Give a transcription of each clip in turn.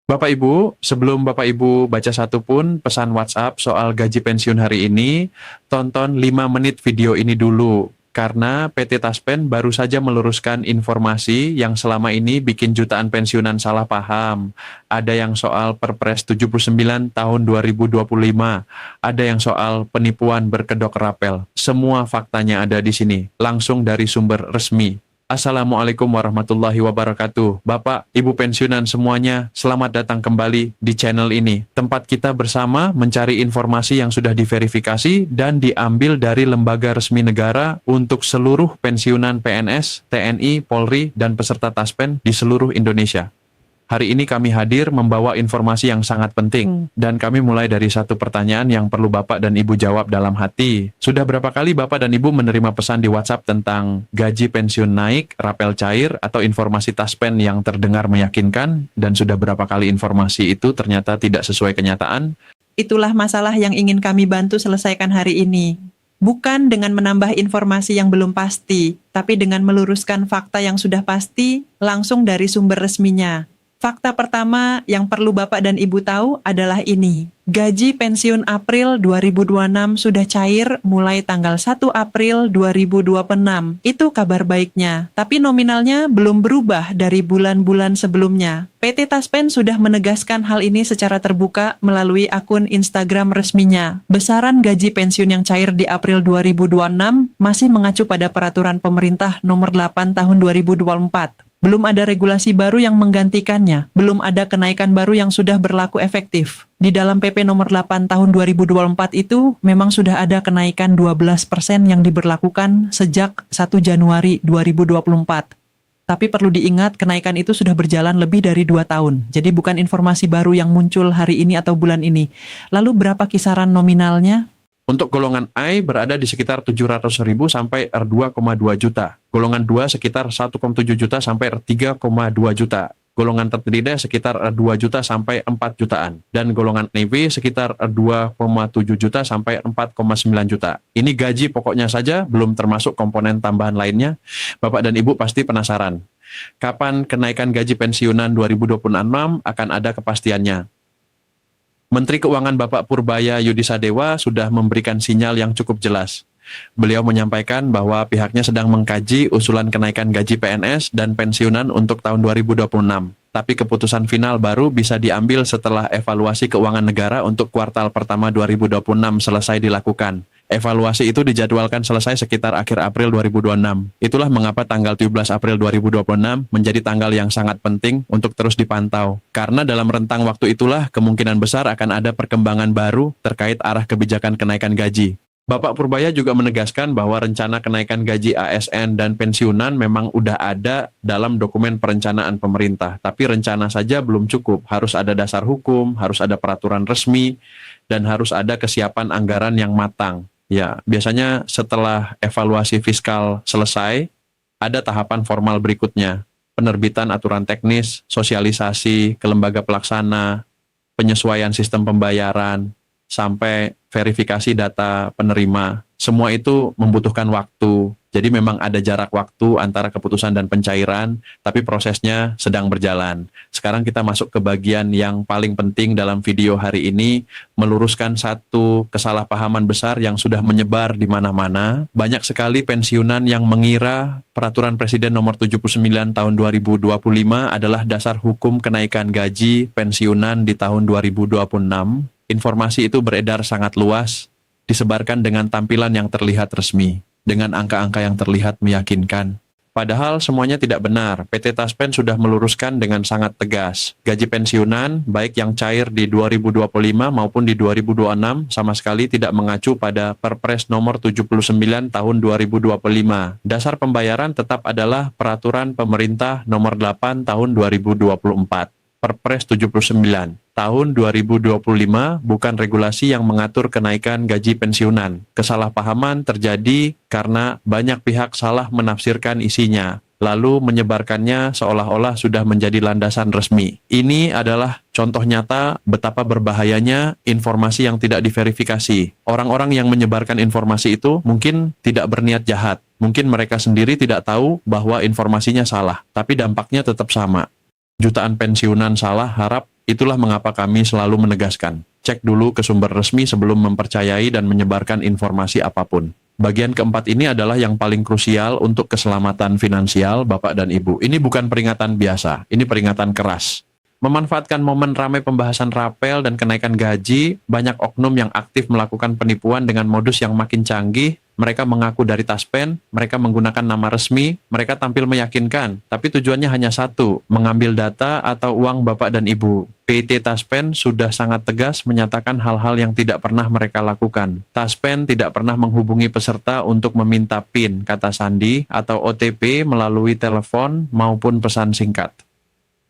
Bapak Ibu, sebelum Bapak Ibu baca satu pun pesan WhatsApp soal gaji pensiun hari ini, tonton 5 menit video ini dulu. Karena PT Taspen baru saja meluruskan informasi yang selama ini bikin jutaan pensiunan salah paham. Ada yang soal Perpres 79 tahun 2025, ada yang soal penipuan berkedok rapel. Semua faktanya ada di sini, langsung dari sumber resmi. Assalamualaikum warahmatullahi wabarakatuh. Bapak, Ibu pensiunan semuanya, selamat datang kembali di channel ini. Tempat kita bersama mencari informasi yang sudah diverifikasi dan diambil dari lembaga resmi negara untuk seluruh pensiunan PNS, TNI, Polri, dan peserta Taspen di seluruh Indonesia. Hari ini kami hadir membawa informasi yang sangat penting, dan kami mulai dari satu pertanyaan yang perlu Bapak dan Ibu jawab dalam hati. Sudah berapa kali Bapak dan Ibu menerima pesan di WhatsApp tentang gaji pensiun naik, rapel cair, atau informasi Taspen yang terdengar meyakinkan, dan sudah berapa kali informasi itu ternyata tidak sesuai kenyataan? Itulah masalah yang ingin kami bantu selesaikan hari ini. Bukan dengan menambah informasi yang belum pasti, tapi dengan meluruskan fakta yang sudah pasti langsung dari sumber resminya. Fakta pertama yang perlu Bapak dan Ibu tahu adalah ini. Gaji pensiun April 2026 sudah cair mulai tanggal 1 April 2026. Itu kabar baiknya. Tapi nominalnya belum berubah dari bulan-bulan sebelumnya. PT Taspen sudah menegaskan hal ini secara terbuka melalui akun Instagram resminya. Besaran gaji pensiun yang cair di April 2026 masih mengacu pada peraturan pemerintah nomor 8 tahun 2024. Belum ada regulasi baru yang menggantikannya, belum ada kenaikan baru yang sudah berlaku efektif. Di dalam PP nomor 8 tahun 2024 itu memang sudah ada kenaikan 12% yang diberlakukan sejak 1 Januari 2024. Tapi perlu diingat kenaikan itu sudah berjalan lebih dari 2 tahun. Jadi bukan informasi baru yang muncul hari ini atau bulan ini. Lalu berapa kisaran nominalnya? Untuk golongan I berada di sekitar 700.000 sampai R2,2 juta. Golongan 2 sekitar 1,7 juta sampai R3,2 juta. Golongan tertidaknya sekitar R2 juta sampai 4 jutaan. Dan golongan Navy sekitar R2,7 juta sampai 4,9 juta. Ini gaji pokoknya saja, belum termasuk komponen tambahan lainnya. Bapak dan Ibu pasti penasaran. Kapan kenaikan gaji pensiunan 2026 akan ada kepastiannya? Menteri Keuangan Bapak Purbaya Yudisadewa sudah memberikan sinyal yang cukup jelas. Beliau menyampaikan bahwa pihaknya sedang mengkaji usulan kenaikan gaji PNS dan pensiunan untuk tahun 2026. Tapi keputusan final baru bisa diambil setelah evaluasi keuangan negara untuk kuartal pertama 2026 selesai dilakukan. Evaluasi itu dijadwalkan selesai sekitar akhir April 2026. Itulah mengapa tanggal 17 April 2026 menjadi tanggal yang sangat penting untuk terus dipantau. Karena dalam rentang waktu itulah kemungkinan besar akan ada perkembangan baru terkait arah kebijakan kenaikan gaji. Bapak Purbaya juga menegaskan bahwa rencana kenaikan gaji ASN dan pensiunan memang udah ada dalam dokumen perencanaan pemerintah. Tapi rencana saja belum cukup. Harus ada dasar hukum, harus ada peraturan resmi, dan harus ada kesiapan anggaran yang matang. Ya, biasanya setelah evaluasi fiskal selesai, ada tahapan formal berikutnya. Penerbitan aturan teknis, sosialisasi ke lembaga pelaksana, penyesuaian sistem pembayaran, sampai verifikasi data penerima. Semua itu membutuhkan waktu. Jadi memang ada jarak waktu antara keputusan dan pencairan, tapi prosesnya sedang berjalan. Sekarang kita masuk ke bagian yang paling penting dalam video hari ini, meluruskan satu kesalahpahaman besar yang sudah menyebar di mana-mana. Banyak sekali pensiunan yang mengira peraturan Presiden nomor 79 tahun 2025 adalah dasar hukum kenaikan gaji pensiunan di tahun 2026. Informasi itu beredar sangat luas, disebarkan dengan tampilan yang terlihat resmi, dengan angka-angka yang terlihat meyakinkan. Padahal semuanya tidak benar. PT Taspen sudah meluruskan dengan sangat tegas. Gaji pensiunan, baik yang cair di 2025 maupun di 2026, sama sekali tidak mengacu pada Perpres nomor 79 tahun 2025. Dasar pembayaran tetap adalah Peraturan Pemerintah nomor 8 tahun 2024. Perpres 79 tahun 2025 bukan regulasi yang mengatur kenaikan gaji pensiunan. Kesalahpahaman terjadi karena banyak pihak salah menafsirkan isinya, lalu menyebarkannya seolah-olah sudah menjadi landasan resmi. Ini adalah contoh nyata betapa berbahayanya informasi yang tidak diverifikasi. Orang-orang yang menyebarkan informasi itu mungkin tidak berniat jahat. Mungkin mereka sendiri tidak tahu bahwa informasinya salah, tapi dampaknya tetap sama. Jutaan pensiunan salah harap Itulah mengapa kami selalu menegaskan, cek dulu ke sumber resmi sebelum mempercayai dan menyebarkan informasi apapun. Bagian keempat ini adalah yang paling krusial untuk keselamatan finansial Bapak dan Ibu. Ini bukan peringatan biasa, ini peringatan keras. Memanfaatkan momen ramai pembahasan rapel dan kenaikan gaji, banyak oknum yang aktif melakukan penipuan dengan modus yang makin canggih. Mereka mengaku dari Taspen, mereka menggunakan nama resmi, mereka tampil meyakinkan, tapi tujuannya hanya satu, mengambil data atau uang Bapak dan Ibu. PT Taspen sudah sangat tegas menyatakan hal-hal yang tidak pernah mereka lakukan. Taspen tidak pernah menghubungi peserta untuk meminta PIN, kata sandi, atau OTP melalui telepon maupun pesan singkat.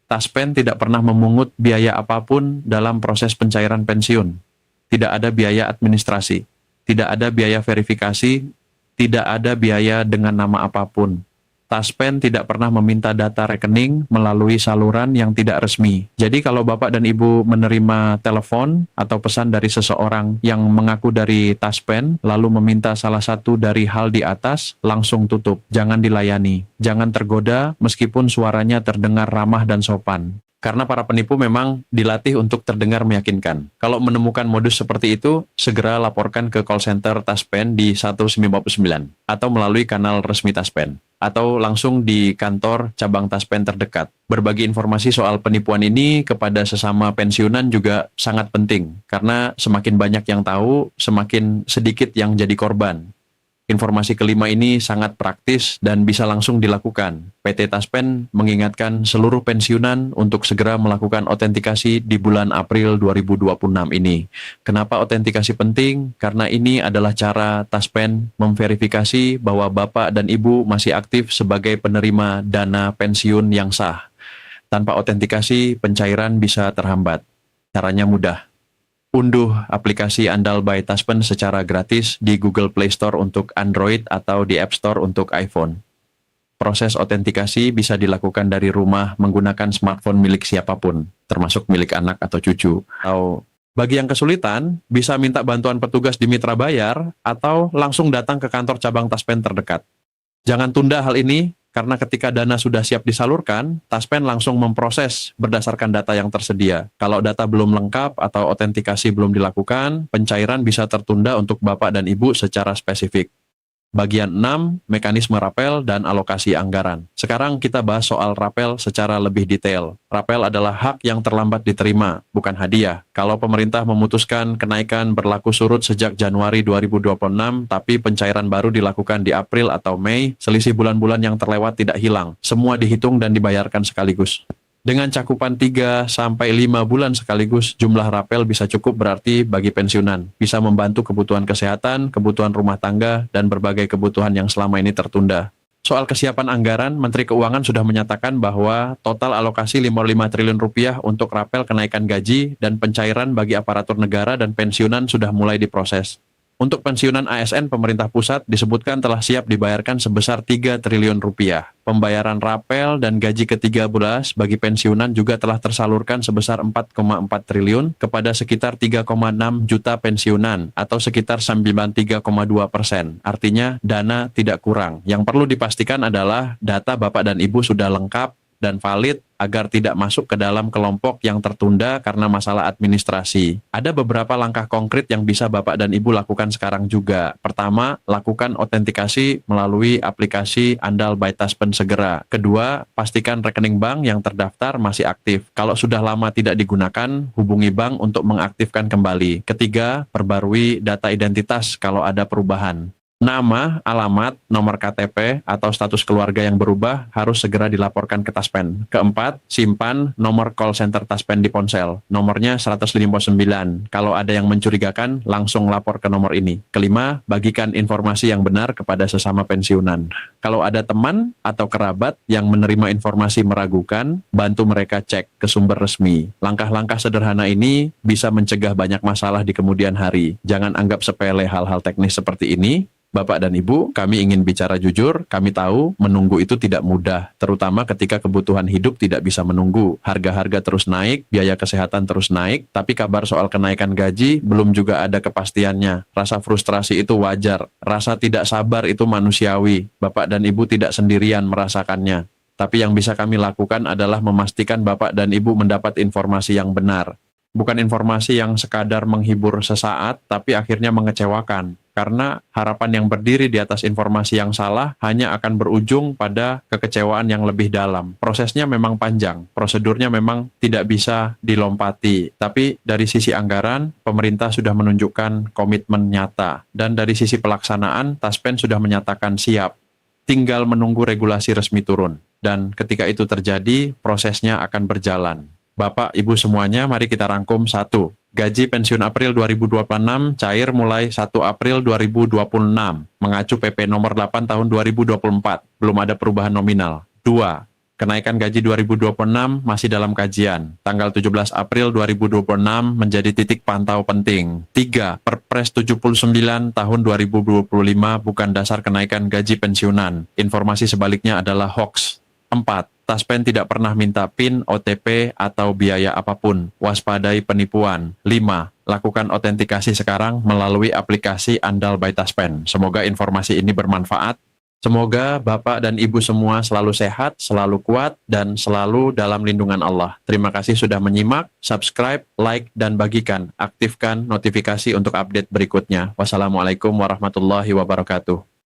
Taspen tidak pernah memungut biaya apapun dalam proses pencairan pensiun. Tidak ada biaya administrasi, tidak ada biaya verifikasi, tidak ada biaya dengan nama apapun. Taspen tidak pernah meminta data rekening melalui saluran yang tidak resmi. Jadi kalau Bapak dan Ibu menerima telepon atau pesan dari seseorang yang mengaku dari Taspen, lalu meminta salah satu dari hal di atas, langsung tutup. Jangan dilayani. Jangan tergoda meskipun suaranya terdengar ramah dan sopan. Karena para penipu memang dilatih untuk terdengar meyakinkan. Kalau menemukan modus seperti itu, segera laporkan ke call center Taspen di 159 atau melalui kanal resmi Taspen, atau langsung di kantor cabang Taspen terdekat. Berbagi informasi soal penipuan ini kepada sesama pensiunan juga sangat penting, karena semakin banyak yang tahu, semakin sedikit yang jadi korban. Informasi kelima ini sangat praktis dan bisa langsung dilakukan. PT Taspen mengingatkan seluruh pensiunan untuk segera melakukan autentikasi di bulan April 2026 ini. Kenapa autentikasi penting? Karena ini adalah cara Taspen memverifikasi bahwa Bapak dan Ibu masih aktif sebagai penerima dana pensiun yang sah. Tanpa autentikasi, pencairan bisa terhambat. Caranya mudah. Unduh aplikasi Andal by Taspen secara gratis di Google Play Store untuk Android atau di App Store untuk iPhone. Proses autentikasi bisa dilakukan dari rumah menggunakan smartphone milik siapapun, termasuk milik anak atau cucu. Atau bagi yang kesulitan, bisa minta bantuan petugas di Mitra Bayar atau langsung datang ke kantor cabang Taspen terdekat. Jangan tunda hal ini, karena ketika dana sudah siap disalurkan, Taspen langsung memproses berdasarkan data yang tersedia. Kalau data belum lengkap atau autentikasi belum dilakukan, pencairan bisa tertunda untuk Bapak dan Ibu secara spesifik. Bagian 6, mekanisme rapel dan alokasi anggaran. Sekarang kita bahas soal rapel secara lebih detail. Rapel adalah hak yang terlambat diterima, bukan hadiah. Kalau pemerintah memutuskan kenaikan berlaku surut sejak Januari 2026, tapi pencairan baru dilakukan di April atau Mei, selisih bulan-bulan yang terlewat tidak hilang. Semua dihitung dan dibayarkan sekaligus. Dengan cakupan 3-5 bulan sekaligus, jumlah rapel bisa cukup berarti bagi pensiunan. Bisa membantu kebutuhan kesehatan, kebutuhan rumah tangga, dan berbagai kebutuhan yang selama ini tertunda. Soal kesiapan anggaran, Menteri Keuangan sudah menyatakan bahwa total alokasi 55 triliun rupiah untuk rapel kenaikan gaji dan pencairan bagi aparatur negara dan pensiunan sudah mulai diproses. Untuk pensiunan ASN pemerintah pusat disebutkan telah siap dibayarkan sebesar 3 triliun rupiah. Pembayaran rapel dan gaji ke-13 bagi pensiunan juga telah tersalurkan sebesar 4,4 triliun kepada sekitar 3,6 juta pensiunan atau sekitar 93,2%. Artinya dana tidak kurang. Yang perlu dipastikan adalah data Bapak dan Ibu sudah lengkap dan valid agar tidak masuk ke dalam kelompok yang tertunda karena masalah administrasi. Ada beberapa langkah konkret yang bisa Bapak dan Ibu lakukan sekarang juga. Pertama, lakukan autentikasi melalui aplikasi Andal by Taspen segera. Kedua, pastikan rekening bank yang terdaftar masih aktif. Kalau sudah lama tidak digunakan, hubungi bank untuk mengaktifkan kembali. Ketiga, perbarui data identitas kalau ada perubahan. Nama, alamat, nomor KTP, atau status keluarga yang berubah harus segera dilaporkan ke Taspen. Keempat, simpan nomor call center Taspen di ponsel. Nomornya 159. Kalau ada yang mencurigakan, langsung lapor ke nomor ini. Kelima, bagikan informasi yang benar kepada sesama pensiunan. Kalau ada teman atau kerabat yang menerima informasi meragukan, bantu mereka cek ke sumber resmi. Langkah-langkah sederhana ini bisa mencegah banyak masalah di kemudian hari. Jangan anggap sepele hal-hal teknis seperti ini. Bapak dan Ibu, kami ingin bicara jujur, kami tahu menunggu itu tidak mudah, terutama ketika kebutuhan hidup tidak bisa menunggu. Harga-harga terus naik, biaya kesehatan terus naik, tapi kabar soal kenaikan gaji belum juga ada kepastiannya. Rasa frustrasi itu wajar, rasa tidak sabar itu manusiawi. Bapak dan Ibu tidak sendirian merasakannya. Tapi yang bisa kami lakukan adalah memastikan Bapak dan Ibu mendapat informasi yang benar. Bukan informasi yang sekadar menghibur sesaat, tapi akhirnya mengecewakan. Karena harapan yang berdiri di atas informasi yang salah hanya akan berujung pada kekecewaan yang lebih dalam. Prosesnya memang panjang, prosedurnya memang tidak bisa dilompati. Tapi dari sisi anggaran, pemerintah sudah menunjukkan komitmen nyata. Dan dari sisi pelaksanaan, Taspen sudah menyatakan siap. Tinggal menunggu regulasi resmi turun. Dan ketika itu terjadi, prosesnya akan berjalan. Bapak, Ibu semuanya, mari kita rangkum. 1. Gaji pensiun April 2026 cair mulai 1 April 2026, mengacu PP nomor 8 tahun 2024, belum ada perubahan nominal. 2. Kenaikan gaji 2026 masih dalam kajian. Tanggal 17 April 2026 menjadi titik pantau penting. 3. Perpres 79 tahun 2025 bukan dasar kenaikan gaji pensiunan. Informasi sebaliknya adalah hoax. 4. Taspen tidak pernah minta PIN, OTP, atau biaya apapun. Waspadai penipuan. 5. Lakukan autentikasi sekarang melalui aplikasi Andal by Taspen. Semoga informasi ini bermanfaat. Semoga Bapak dan Ibu semua selalu sehat, selalu kuat, dan selalu dalam lindungan Allah. Terima kasih sudah menyimak, subscribe, like, dan bagikan. Aktifkan notifikasi untuk update berikutnya. Wassalamualaikum warahmatullahi wabarakatuh.